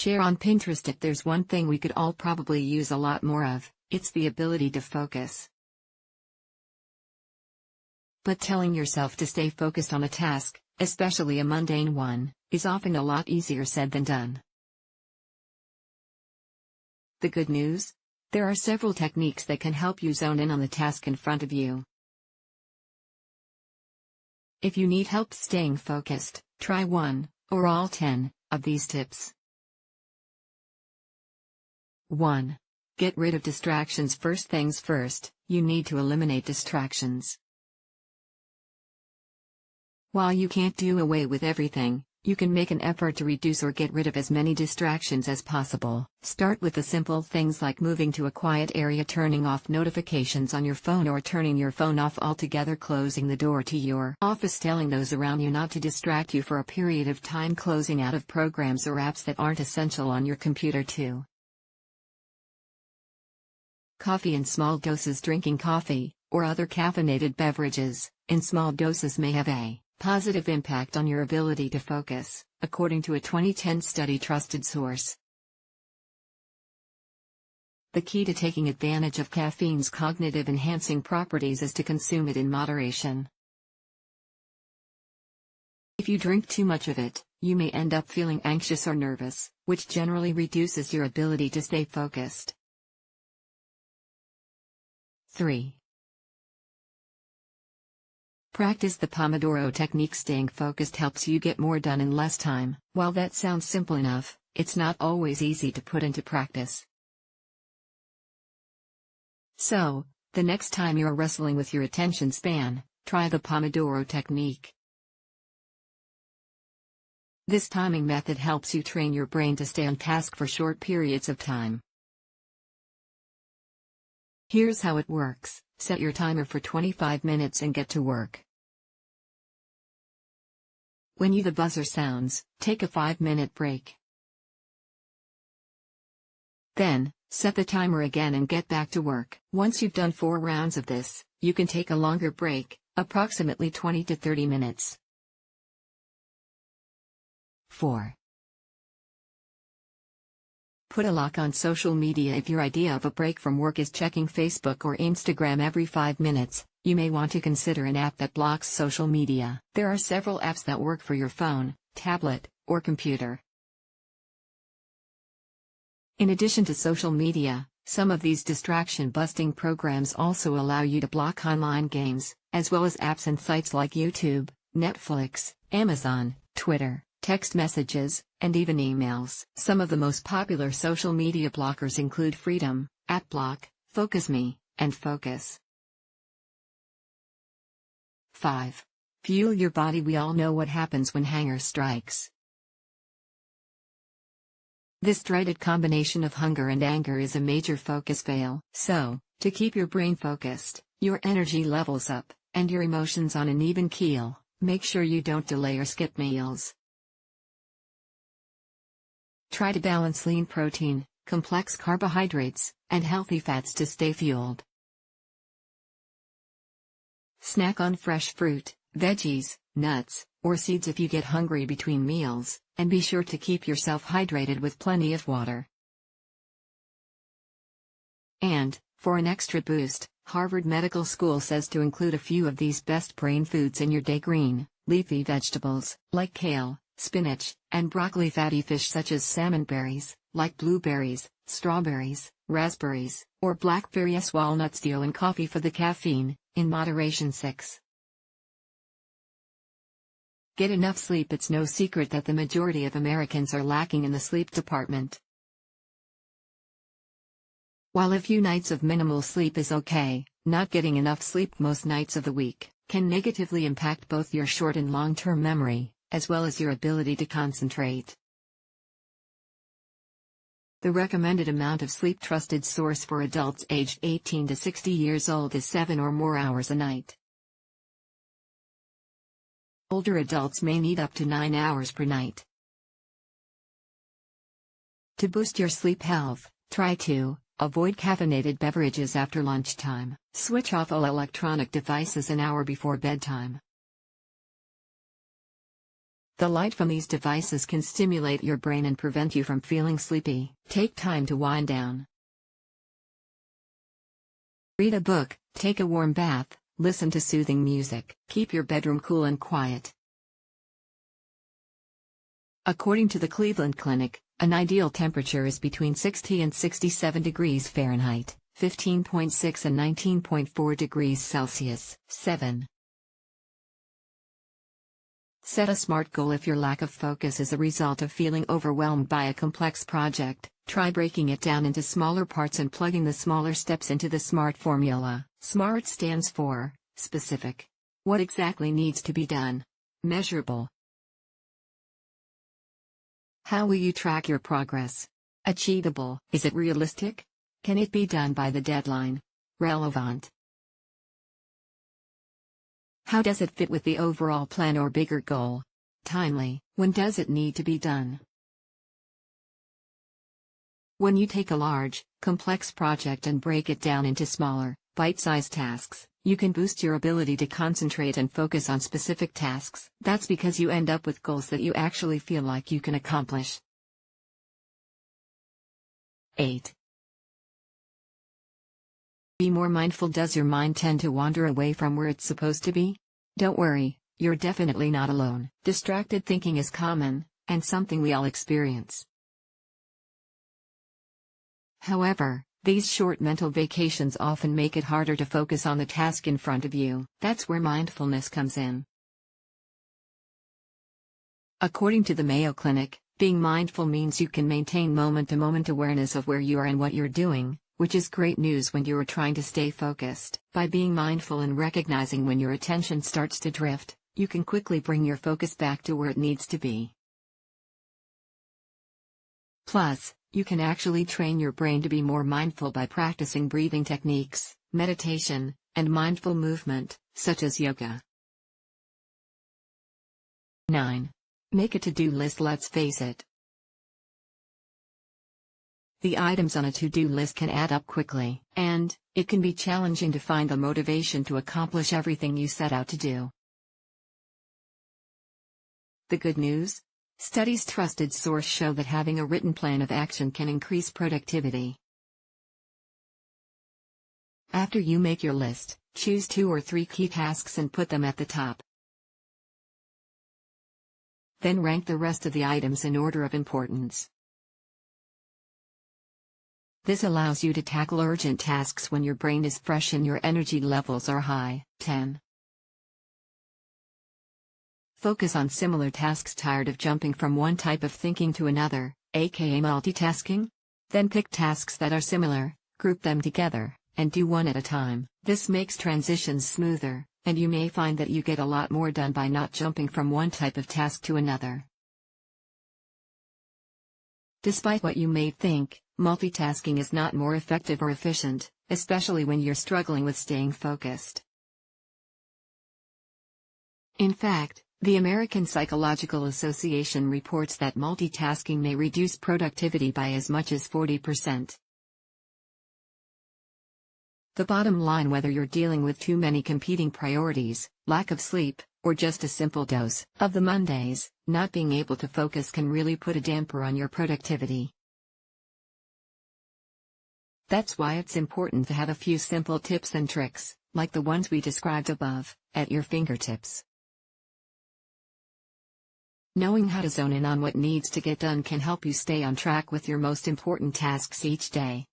Share on Pinterest. If there's one thing we could all probably use a lot more of, it's the ability to focus. But telling yourself to stay focused on a task, especially a mundane one, is often a lot easier said than done. The good news? There are several techniques that can help you zone in on the task in front of you. If you need help staying focused, try one, or all 10, of these tips. 1. Get rid of distractions. First things first, you need to eliminate distractions. While you can't do away with everything, you can make an effort to reduce or get rid of as many distractions as possible. Start with the simple things like moving to a quiet area, turning off notifications on your phone, or turning your phone off altogether, closing the door to your office, telling those around you not to distract you for a period of time, closing out of programs or apps that aren't essential on your computer too. Coffee in small doses. Drinking coffee, or other caffeinated beverages, in small doses may have a positive impact on your ability to focus, according to a 2010 study. Trusted source. The key to taking advantage of caffeine's cognitive enhancing properties is to consume it in moderation. If you drink too much of it, you may end up feeling anxious or nervous, which generally reduces your ability to stay focused. 3. Practice the Pomodoro technique. Staying focused helps you get more done in less time. While that sounds simple enough, it's not always easy to put into practice. So, the next time you're wrestling with your attention span, try the Pomodoro technique. This timing method helps you train your brain to stay on task for short periods of time. Here's how it works. Set your timer for 25 minutes and get to work. When the buzzer sounds, take a 5-minute break. Then, set the timer again and get back to work. Once you've done 4 rounds of this, you can take a longer break, approximately 20 to 30 minutes. 4. Put a lock on social media. If your idea of a break from work is checking Facebook or Instagram every 5 minutes, you may want to consider an app that blocks social media. There are several apps that work for your phone, tablet, or computer. In addition to social media, some of these distraction-busting programs also allow you to block online games, as well as apps and sites like YouTube, Netflix, Amazon, Twitter, text messages, and even emails. Some of the most popular social media blockers include Freedom, AppBlock, FocusMe, and Focus. 5. Fuel your body. We all know what happens when hunger strikes. This dreaded combination of hunger and anger is a major focus fail. So, to keep your brain focused, your energy levels up, and your emotions on an even keel, make sure you don't delay or skip meals. Try to balance lean protein, complex carbohydrates, and healthy fats to stay fueled. Snack on fresh fruit, veggies, nuts, or seeds if you get hungry between meals, and be sure to keep yourself hydrated with plenty of water. And, for an extra boost, Harvard Medical School says to include a few of these best brain foods in your day: green, leafy vegetables, like kale, spinach, and broccoli; fatty fish such as salmon; berries, like blueberries, strawberries, raspberries, or blackberries; walnuts; deal; and coffee for the caffeine, in moderation. 6. Get enough sleep. It's no secret that the majority of Americans are lacking in the sleep department. While a few nights of minimal sleep is okay, not getting enough sleep most nights of the week can negatively impact both your short and long-term memory, as well as your ability to concentrate. The recommended amount of sleep. Trusted source for adults aged 18 to 60 years old is 7 or more hours a night. Older adults may need up to 9 hours per night. To boost your sleep health, try to avoid caffeinated beverages after lunchtime. Switch off all electronic devices an hour before bedtime. The light from these devices can stimulate your brain and prevent you from feeling sleepy. Take time to wind down. Read a book, take a warm bath, listen to soothing music. Keep your bedroom cool and quiet. According to the Cleveland Clinic, an ideal temperature is between 60 and 67 degrees Fahrenheit, 15.6 and 19.4 degrees Celsius. 7. Set a SMART goal. If your lack of focus is a result of feeling overwhelmed by a complex project, try breaking it down into smaller parts and plugging the smaller steps into the SMART formula. SMART stands for specific. What exactly needs to be done? Measurable. How will you track your progress? Achievable. Is it realistic? Can it be done by the deadline? Relevant. How does it fit with the overall plan or bigger goal? Timely. When does it need to be done? When you take a large, complex project and break it down into smaller, bite-sized tasks, you can boost your ability to concentrate and focus on specific tasks. That's because you end up with goals that you actually feel like you can accomplish. 8. Be more mindful. Does your mind tend to wander away from where it's supposed to be? Don't worry, you're definitely not alone. Distracted thinking is common, and something we all experience. However, these short mental vacations often make it harder to focus on the task in front of you. That's where mindfulness comes in. According to the Mayo Clinic, being mindful means you can maintain moment-to-moment awareness of where you are and what you're doing, which is great news when you are trying to stay focused. By being mindful and recognizing when your attention starts to drift, you can quickly bring your focus back to where it needs to be. Plus, you can actually train your brain to be more mindful by practicing breathing techniques, meditation, and mindful movement, such as yoga. 9. Make a to-do list. Let's face it. The items on a to-do list can add up quickly, and it can be challenging to find the motivation to accomplish everything you set out to do. The good news? Studies trusted source show that having a written plan of action can increase productivity. After you make your list, choose 2 or 3 key tasks and put them at the top. Then rank the rest of the items in order of importance. This allows you to tackle urgent tasks when your brain is fresh and your energy levels are high. 10. Focus on similar tasks. Tired of jumping from one type of thinking to another, aka multitasking? Then pick tasks that are similar, group them together, and do one at a time. This makes transitions smoother, and you may find that you get a lot more done by not jumping from one type of task to another. Despite what you may think, multitasking is not more effective or efficient, especially when you're struggling with staying focused. In fact, the American Psychological Association reports that multitasking may reduce productivity by as much as 40%. The bottom line: whether you're dealing with too many competing priorities, lack of sleep, or just a simple dose of the Mondays, not being able to focus can really put a damper on your productivity. That's why it's important to have a few simple tips and tricks, like the ones we described above, at your fingertips. Knowing how to zone in on what needs to get done can help you stay on track with your most important tasks each day.